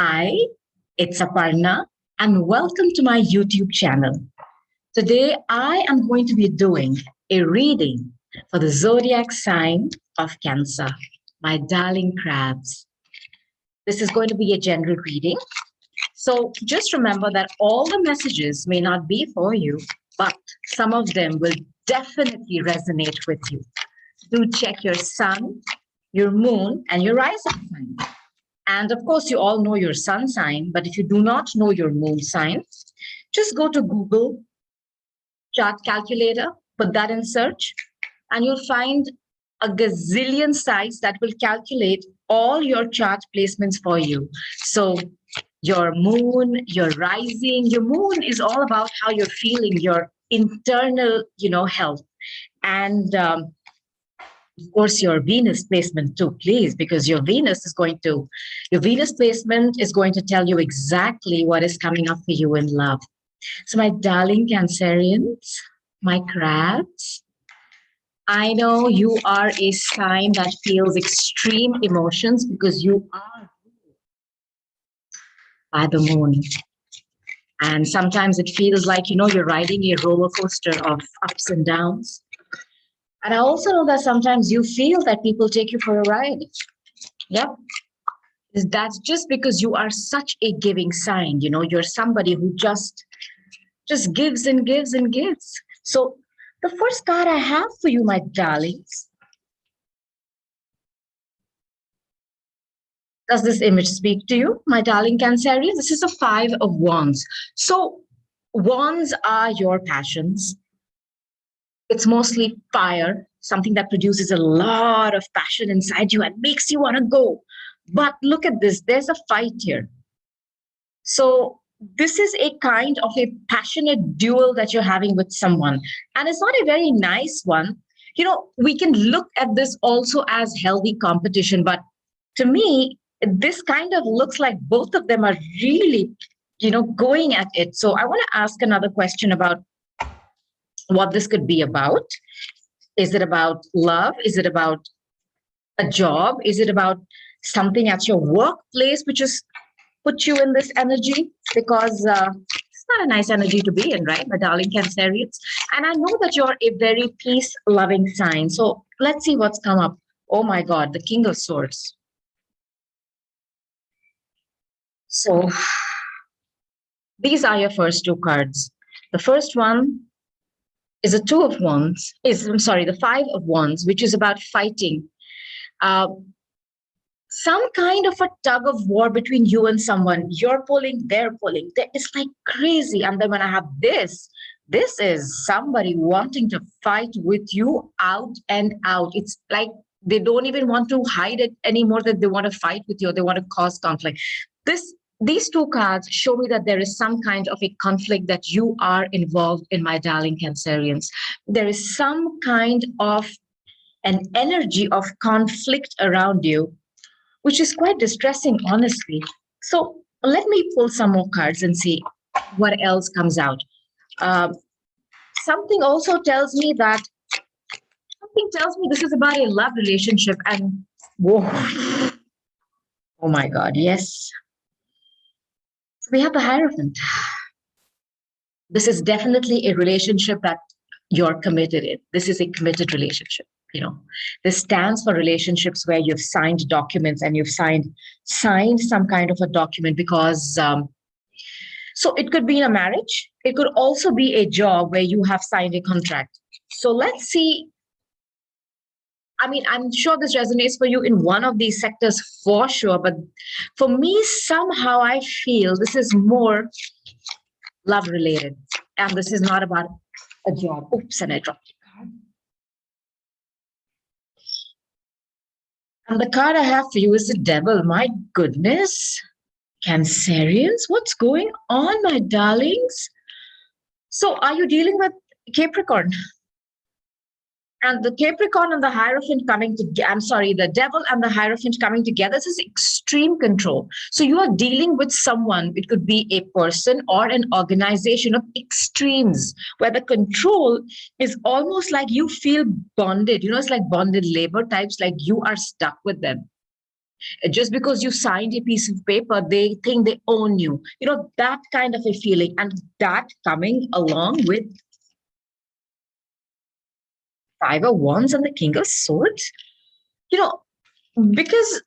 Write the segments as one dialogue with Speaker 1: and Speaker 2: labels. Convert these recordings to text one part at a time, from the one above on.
Speaker 1: Hi, it's Aparna, and welcome to my YouTube channel. Today, I am going to be doing a reading for the zodiac sign of Cancer, my darling crabs. This is going to be a general reading. So just remember that all the messages may not be for you, but some of them will definitely resonate with you. Do check your sun, your moon, and your rising sign. And of course, you all know your sun sign, but if you do not know your moon sign, just go to Google chart calculator, put that in search, and you'll find a gazillion sites that will calculate all your chart placements for you. So your moon, your rising, your moon is all about how you're feeling, your internal, health. And of course your Venus placement too, please, because your Venus placement is going to tell you exactly what is coming up for you in love. So my darling Cancerians, my crabs, I know you are a sign that feels extreme emotions because you are by the moon. And sometimes it feels like, you're riding a roller coaster of ups and downs. And I also know that sometimes you feel that people take you for a ride. Yep. That's just because you are such a giving sign. You're somebody who just gives and gives and gives. So the first card I have for you, my darlings, does this image speak to you, my darling Cancerians? This is a 5 of Wands. So wands are your passions. It's mostly fire, something that produces a lot of passion inside you and makes you want to go. But look at this, there's a fight here. So this is a kind of a passionate duel that you're having with someone. And it's not a very nice one. We can look at this also as healthy competition. But to me, this kind of looks like both of them are really, going at it. So I want to ask another question about what this could be about. Is it about love? Is it about a job? Is it about something at your workplace which is put you in this energy? Because it's not a nice energy to be in, right, my darling Cancerians? And I know that you're a very peace-loving sign. So let's see what's come up. Oh my God, the King of Swords. So these are your first two cards. The first one is a the 5 of Wands, which is about fighting. Some kind of a tug of war between you and someone. You're pulling, they're pulling. It's like crazy. And then when I have this is somebody wanting to fight with you out and out. It's like they don't even want to hide it anymore, that they want to fight with you, or they want to cause conflict. These two cards show me that there is some kind of a conflict that you are involved in, my darling Cancerians. There is some kind of an energy of conflict around you, which is quite distressing, honestly. So let me pull some more cards and see what else comes out. Uh, something also tells me that this is about a love relationship. And whoa, oh my God, yes. So we have the Hierophant. This is definitely a relationship that you're committed in. This is a committed relationship. This stands for relationships where you've signed documents and you've signed some kind of a document, because so it could be in a marriage, it could also be a job where you have signed a contract. So let's see. I mean, I'm sure this resonates for you in one of these sectors for sure, but for me, somehow I feel this is more love related, and this is not about a job. Oops, and I dropped a card. And the card I have for you is the Devil. My goodness, Cancerians, what's going on, my darlings? So are you dealing with Capricorn? And the Capricorn and the Hierophant the Devil and the Hierophant coming together. This is extreme control. So you are dealing with someone, it could be a person or an organization of extremes, where the control is almost like you feel bonded. It's like bonded labor types, like you are stuck with them. Just because you signed a piece of paper, they think they own you. That kind of a feeling. And that coming along with Five of Wands and the King of Swords, you know, because,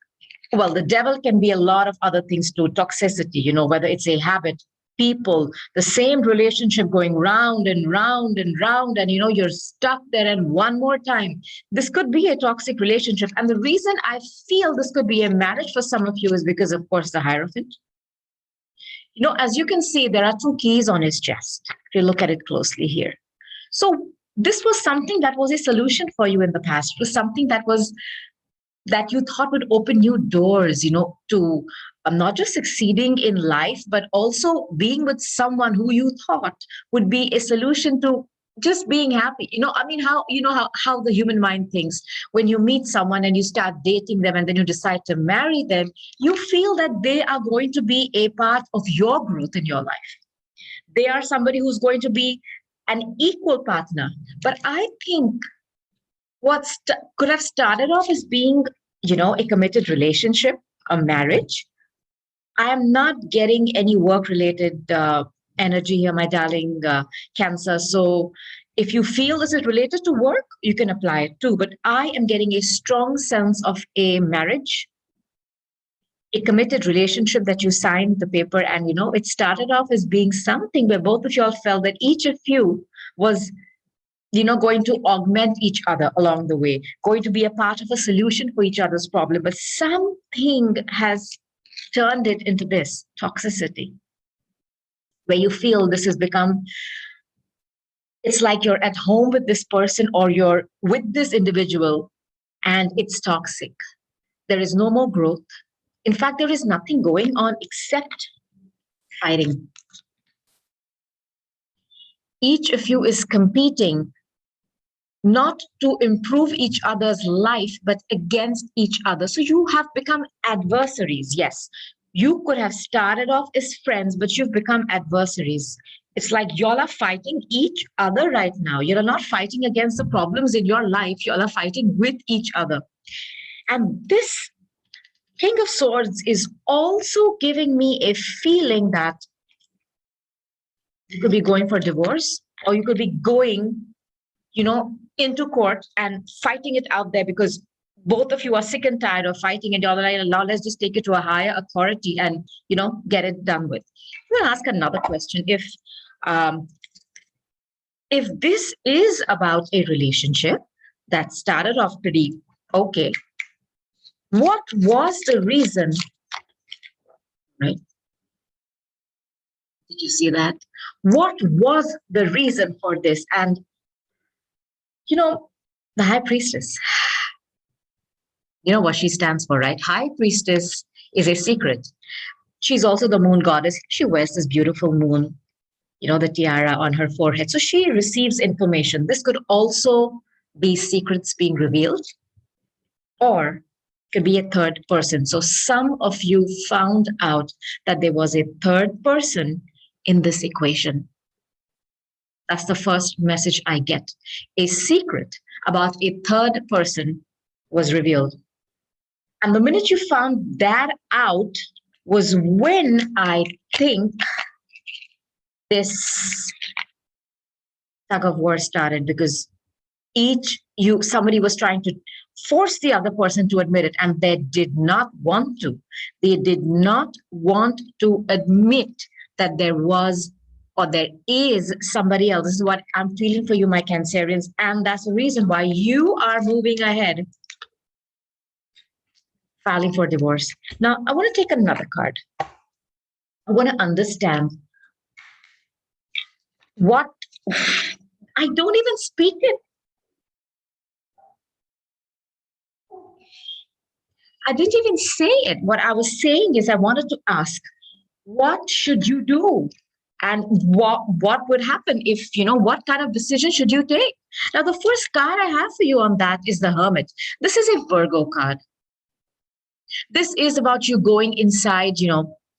Speaker 1: well, the devil can be a lot of other things too. Toxicity, whether it's a habit, people, the same relationship going round and round and round, and you're stuck there. And one more time, this could be a toxic relationship. And the reason I feel this could be a marriage for some of you is because, of course, the Hierophant. As you can see, there are two keys on his chest. If you look at it closely here. So this was something that was a solution for you in the past. It was something that you thought would open new doors, to not just succeeding in life, but also being with someone who you thought would be a solution to just being happy. I mean, how the human mind thinks. When you meet someone and you start dating them and then you decide to marry them, you feel that they are going to be a part of your growth in your life. They are somebody who's going to be an equal partner. But I think what could have started off as being, a committed relationship, a marriage. I am not getting any work related energy here, my darling Cancer. So if you feel this is related to work, you can apply it too. But I am getting a strong sense of a marriage, a committed relationship that you signed the paper. And, it started off as being something where both of you all felt that each of you was going to augment each other along the way, going to be a part of a solution for each other's problem. But something has turned it into this toxicity, where you feel this has become, it's like you're at home with this person or you're with this individual and it's toxic. There is no more growth. In fact, there is nothing going on except fighting. Each of you is competing not to improve each other's life, but against each other. So you have become adversaries. Yes, you could have started off as friends, but you've become adversaries. It's like y'all are fighting each other right now. You're not fighting against the problems in your life. Y'all are fighting with each other. And this King of Swords is also giving me a feeling that you could be going for divorce, or you could be going into court and fighting it out there because both of you are sick and tired of fighting and you're like, now let's just take it to a higher authority and, get it done with. I'm going to ask another question. If this is about a relationship that started off pretty okay, what was the reason, right? Did you see that? What was the reason for this? And the High Priestess, you know what she stands for, right? High Priestess is a secret. She's also the moon goddess. She wears this beautiful moon, the tiara on her forehead. So she receives information. This could also be secrets being revealed, or could be a third person. So some of you found out that there was a third person in this equation. That's the first message I get. A secret about a third person was revealed. And the minute you found that out was when I think this tug of war started, because somebody was trying to force the other person to admit it, and they did not want to. They did not want to admit that there was or there is somebody else. This is what I'm feeling for you, my Cancerians, and that's the reason why you are moving ahead, filing for divorce. Now, I want to take another card. I want to understand what I don't even speak it. I didn't even say it. What I was saying is I wanted to ask, what should you do? And what would happen if, what kind of decision should you take? Now, the first card I have for you on that is the Hermit. This is a Virgo card. This is about you going inside,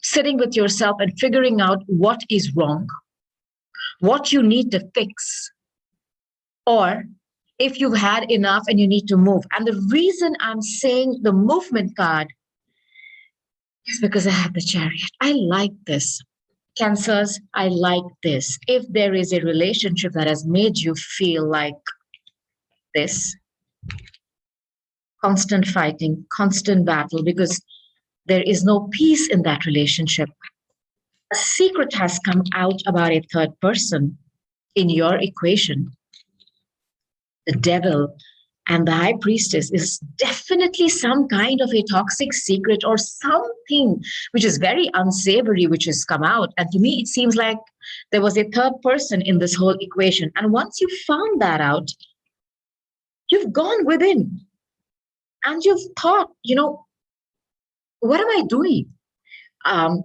Speaker 1: sitting with yourself and figuring out what is wrong, what you need to fix, or if you've had enough and you need to move. And the reason I'm saying the movement card It's because I have the chariot. I like this. Cancers, I like this. If there is a relationship that has made you feel like this, constant fighting, constant battle, because there is no peace in that relationship. A secret has come out about a third person in your equation. The devil and the high priestess is definitely some kind of a toxic secret or something which is very unsavory, which has come out. And to me, it seems like there was a third person in this whole equation. And once you found that out, you've gone within and you've thought, what am I doing? Um,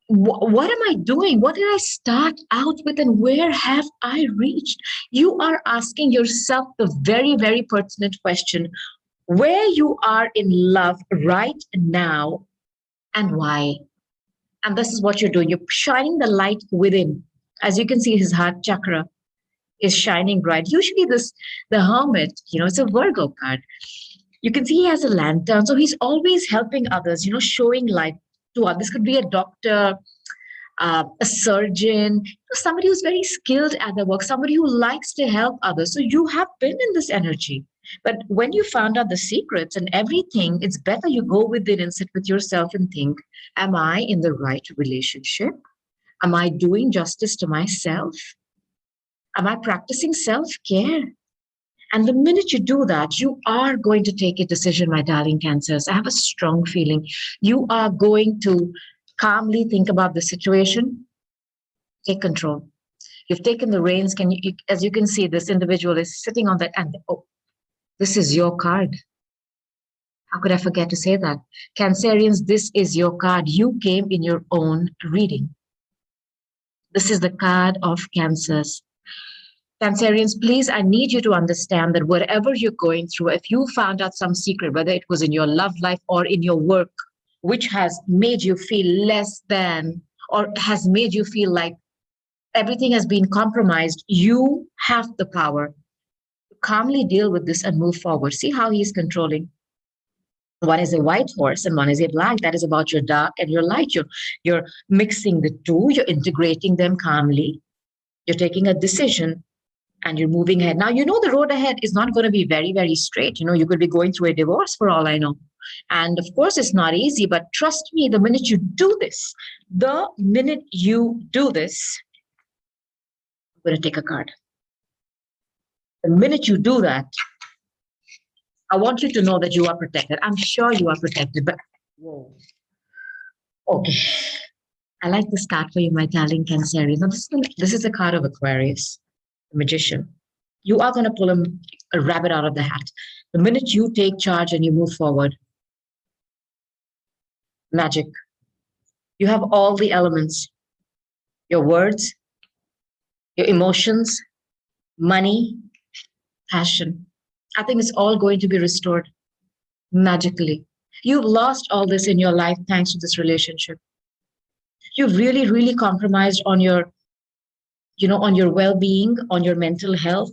Speaker 1: what am I doing? What did I start out with, and where have I reached? You are asking yourself the very, very pertinent question, where you are in love right now and why. And this is what you're doing. You're shining the light within. As you can see, his heart chakra is shining bright. Usually, the hermit, it's a Virgo card. You can see he has a lantern, so he's always helping others, showing light to others. This could be a doctor, a surgeon, somebody who's very skilled at their work, somebody who likes to help others. So you have been in this energy. But when you found out the secrets and everything, it's better you go within and sit with yourself and think, am I in the right relationship? Am I doing justice to myself? Am I practicing self care? And the minute you do that, you are going to take a decision, my darling Cancers. I have a strong feeling. You are going to calmly think about the situation, take control. You've taken the reins. As you can see, this individual is sitting on that, and oh, this is your card. How could I forget to say that? Cancerians, this is your card. You came in your own reading. This is the card of Cancers. Cancerians, please, I need you to understand that whatever you're going through, if you found out some secret, whether it was in your love life or in your work, which has made you feel less than, or has made you feel like everything has been compromised, you have the power to calmly deal with this and move forward. See how he's controlling. One is a white horse and one is a black. That is about your dark and your light. You're mixing the two, you're integrating them calmly. You're taking a decision and you're moving ahead. Now, the road ahead is not going to be very, very straight. You could be going through a divorce for all I know. And of course, it's not easy, but trust me, the minute you do this, I'm going to take a card. The minute you do that, I want you to know that you are protected. I'm sure you are protected, but whoa. Okay. I like this card for you, my darling Cancerian. Now, this is a card of Aquarius, the magician. You are going to pull a rabbit out of the hat. The minute you take charge and you move forward, magic. You have all the elements, your words, your emotions, money, passion. I think it's all going to be restored magically. You've lost all this in your life thanks to this relationship. You've really, really compromised on your well-being, on your mental health,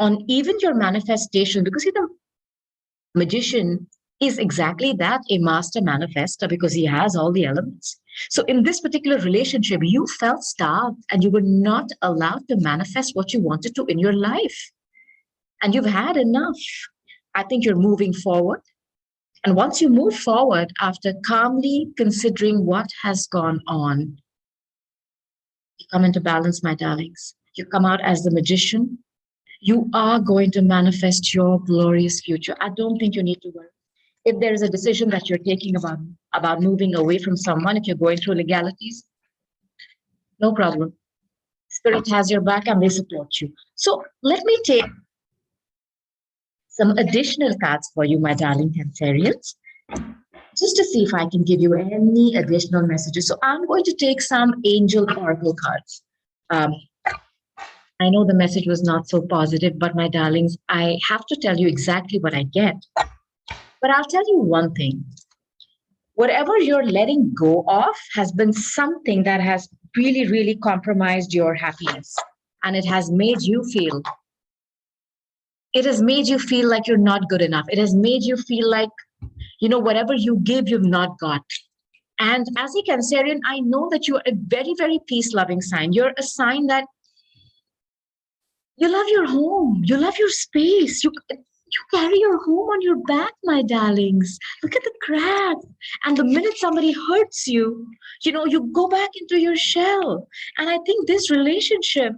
Speaker 1: on even your manifestation. Because the magician is exactly that, a master manifester, because he has all the elements. So in this particular relationship, you felt starved and you were not allowed to manifest what you wanted to in your life. And you've had enough. I think you're moving forward. And once you move forward, after calmly considering what has gone on, you come into balance, my darlings. You come out as the magician. You are going to manifest your glorious future. I don't think you need to worry. If there is a decision that you're taking about moving away from someone, if you're going through legalities, no problem. Spirit has your back and they support you. So let me take some additional cards for you, my darling Cancerians, just to see if I can give you any additional messages. So I'm going to take some angel oracle cards. I know the message was not so positive, but my darlings, I have to tell you exactly what I get. But I'll tell you one thing. Whatever you're letting go of has been something that has really, really compromised your happiness. And it has made you feel like you're not good enough. It has made you feel like, whatever you give, you've not got. And as a Cancerian, I know that you are a very, very peace loving sign. You're a sign that you love your home, you love your space. You carry your home on your back, my darlings. Look at the crack. And the minute somebody hurts you, you go back into your shell. And I think this relationship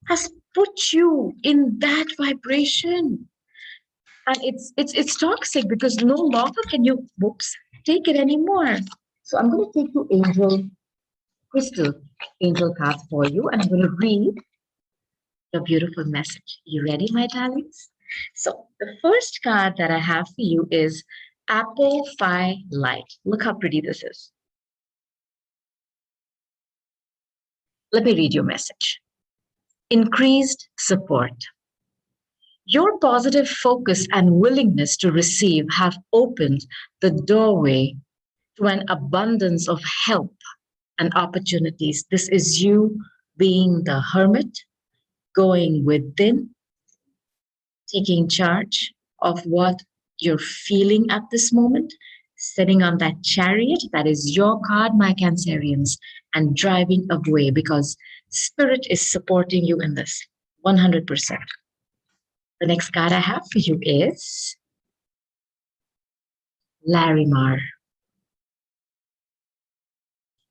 Speaker 1: has put you in that vibration. And it's toxic because no longer can you take it anymore. So I'm going to take you crystal angel cards for you, and I'm going to read your beautiful message. You ready, my darlings? So the first card that I have for you is Apple Phi Light. Look how pretty this is. Let me read your message. Increased support. Your positive focus and willingness to receive have opened the doorway to an abundance of help and opportunities. This is you being the hermit, going within, taking charge of what you're feeling at this moment, sitting on that chariot, that is your card, my Cancerians, and driving away because spirit is supporting you in this 100%. The next card I have for you is Larimar.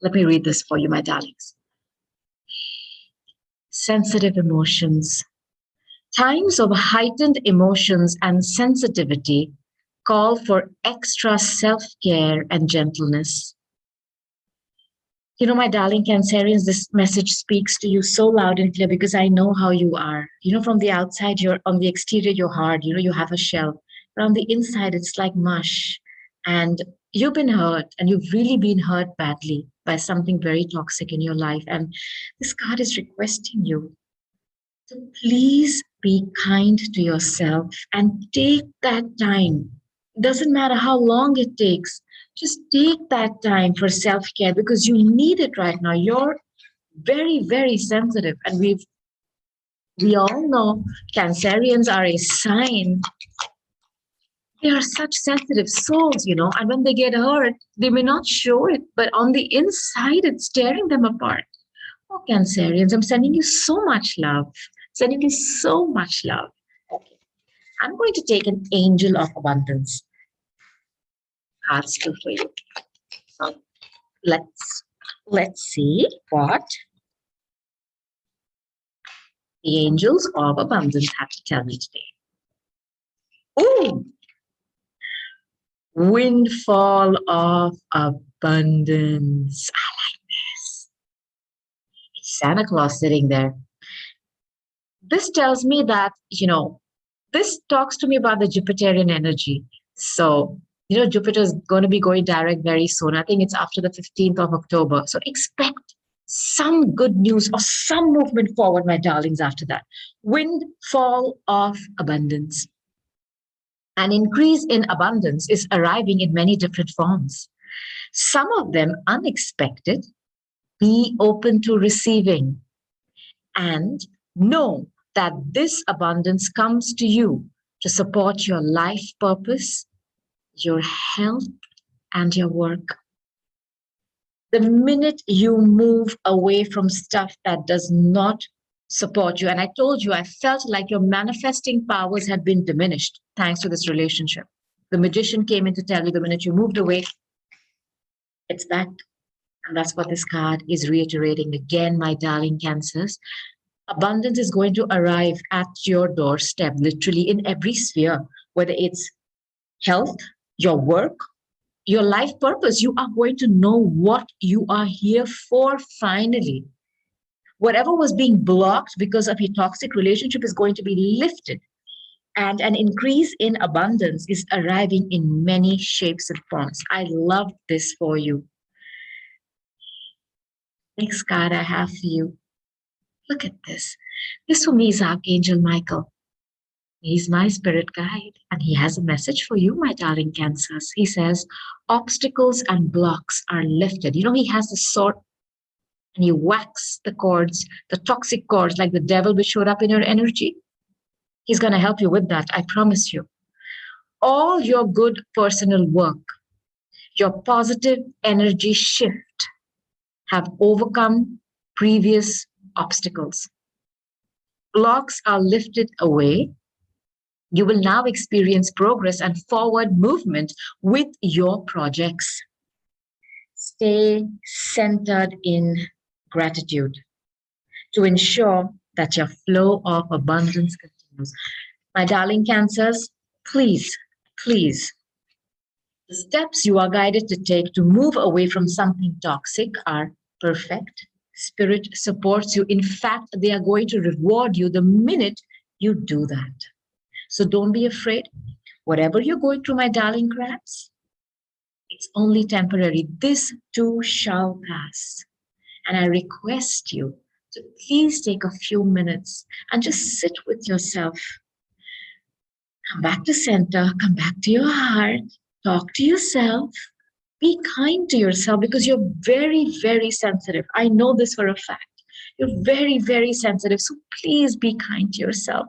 Speaker 1: Let me read this for you, my darlings. Sensitive emotions. Times of heightened emotions and sensitivity call for extra self-care and gentleness. My darling Cancerians, this message speaks to you so loud and clear because I know how you are. From the outside, on the exterior, you're hard. You have a shell. But on the inside, it's like mush. And you've been hurt, and you've really been hurt badly by something very toxic in your life. And this card is requesting you to please be kind to yourself and take that time. Doesn't matter how long it takes. Just take that time for self-care because you need it right now. You're very, very sensitive. And we all know Cancerians are a sign. They are such sensitive souls, and when they get hurt, they may not show it, but on the inside, it's tearing them apart. Oh, Cancerians, I'm sending you so much love. Sending you so much love. Okay. I'm going to take an angel of abundance card still for you. So let's see what the angels of abundance have to tell me today. Ooh, windfall of abundance. I like this. It's Santa Claus sitting there. This tells me that, this talks to me about the Jupiterian energy. So, Jupiter is going to be going direct very soon. I think it's after the 15th of October. So expect some good news or some movement forward, my darlings, after that. Windfall of abundance. An increase in abundance is arriving in many different forms. Some of them unexpected. Be open to receiving and know that this abundance comes to you to support your life purpose, your health, and your work. The minute you move away from stuff that does not support you, and I told you, I felt like your manifesting powers had been diminished thanks to this relationship. The magician came in to tell you the minute you moved away, it's back. And that's what this card is reiterating again, my darling Cancers. Abundance is going to arrive at your doorstep, literally in every sphere, whether it's health, your work, your life purpose. You are going to know what you are here for finally. Whatever was being blocked because of a toxic relationship is going to be lifted. And an increase in abundance is arriving in many shapes and forms. I love this for you. Next card I have for you. Look at this. This for me is Archangel Michael. He's my spirit guide, and he has a message for you, my darling Cancers. He says, obstacles and blocks are lifted. He has the sword and he whacks the cords, the toxic cords, like the devil which showed up in your energy. He's going to help you with that, I promise you. All your good personal work Your positive energy shift have overcome previous obstacles. Blocks are lifted away. You will now experience progress and forward movement with your projects. Stay centered in gratitude to ensure that your flow of abundance continues. My darling Cancers, please, please, the steps you are guided to take to move away from something toxic are perfect. Spirit supports you. In fact, they are going to reward you the minute you do that. So don't be afraid. Whatever you're going through, my darling crabs, it's only temporary. This too shall pass. And I request you to please take a few minutes and just sit with yourself. Come back to center, come back to your heart, talk to yourself, be kind to yourself because you're very, very sensitive. I know this for a fact. You're very, very sensitive. So please be kind to yourself.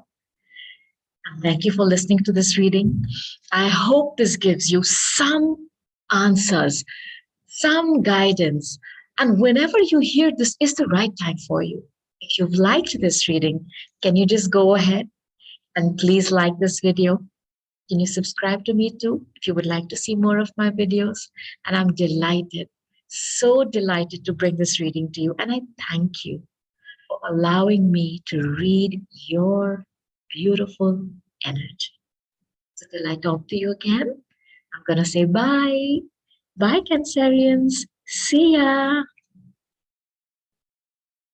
Speaker 1: And thank you for listening to this reading. I hope this gives you some answers, some guidance. And whenever you hear this is the right time for you. If you've liked this reading, can you just go ahead and please like this video? Can you subscribe to me too if you would like to see more of my videos? And I'm delighted, so delighted to bring this reading to you. And I thank you for allowing me to read your beautiful energy. So till I talk to you again, I'm going to say bye. Bye, Cancerians. See ya.